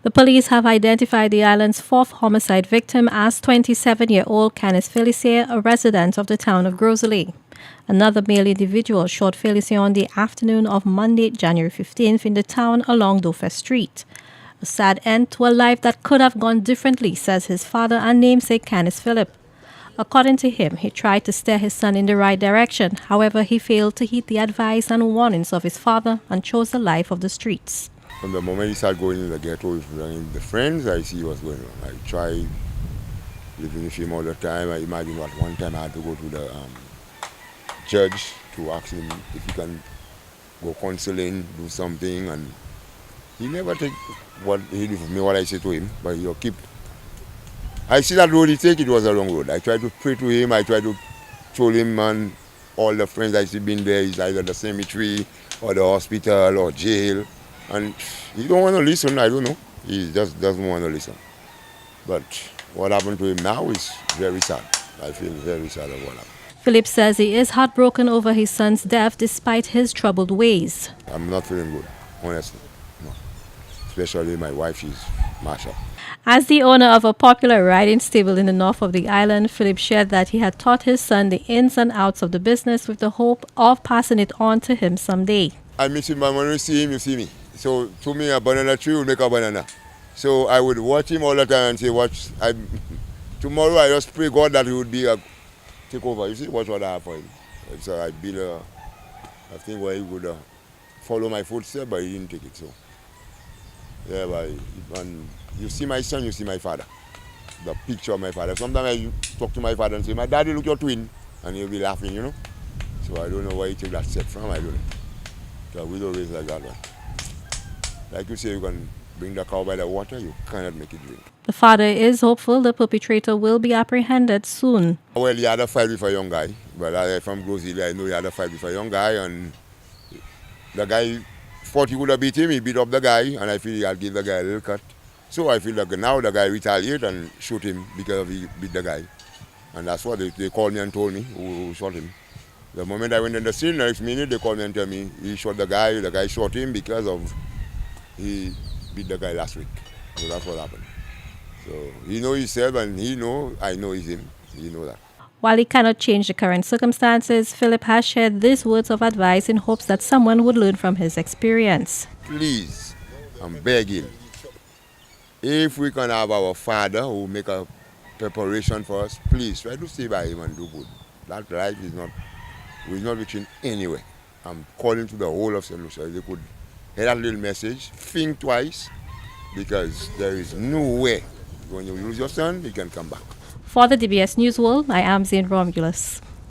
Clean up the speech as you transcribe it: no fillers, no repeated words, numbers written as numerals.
The police have identified the island's fourth homicide victim as 27-year-old Canis Felicia, a resident of the town of Grosley. Another male individual shot Felicia on the afternoon of Monday, January 15th in the town along Dauphin Street. A sad end to a life that could have gone differently, says his father and namesake Canis Philip. According to him, he tried to steer his son in the right direction. However, he failed to heed the advice and warnings of his father and chose the life of the streets. From the moment he started going in the ghetto with the friends, I see what's going on. I try living with him all the time. I imagine what one time I had to go to the judge to ask him if he can go counseling, do something, and he never take what he did for me, what I say to him, but he'll keep. I see that road he take, it was a long road. I try to pray to him, I try to show him, and all the friends I see been there, is either the cemetery or the hospital or jail. And he don't want to listen, I don't know. He just doesn't want to listen. But what happened to him now is very sad. I feel very sad of what happened. Philip says he is heartbroken over his son's death despite his troubled ways. I'm not feeling good, honestly. No. Especially my wife, she's mashed up. As the owner of a popular riding stable in the north of the island, Philip shared that he had taught his son the ins and outs of the business with the hope of passing it on to him someday. I miss him, but when you see him, you see me. So to me, a banana tree will make a banana. So I would watch him all the time and say, tomorrow I just pray God that he would be a take over. You see, watch what I have for him. So I build a thing where he would follow my footsteps, but he didn't take it. So yeah, but when you see my son, you see my father. The picture of my father. Sometimes I talk to my father and say, my daddy, look your twin. And he'll be laughing, you know. So I don't know where he take that set from, I don't know. So we don't raise like that one. Like you say, you can bring the cow by the water, you cannot make it drink. The father is hopeful the perpetrator will be apprehended soon. Well, he had a fight with a young guy. But I'm from Grosley, I know he had a fight with a young guy, and the guy thought he would have beat him, he beat up the guy, and I feel he had give the guy a little cut. So I feel like now the guy retaliated and shoot him because he beat the guy. And that's what they called me and told me who shot him. The moment I went in the scene, the next minute they called me and tell me he shot the guy shot him because of he beat the guy last week. So that's what happened. So he know himself and he know, I know it's him. He know that. While he cannot change the current circumstances, Philip has shared these words of advice in hopes that someone would learn from his experience. Please, I'm begging, if we can have our father who make a preparation for us, please try to stay by him and do good. That life we're not reaching anywhere. I'm calling to the whole of St. Lucia. They could hear that little message, think twice, because there is no way when you lose your son, you can come back. For the DBS News World, I am Zane Romulus.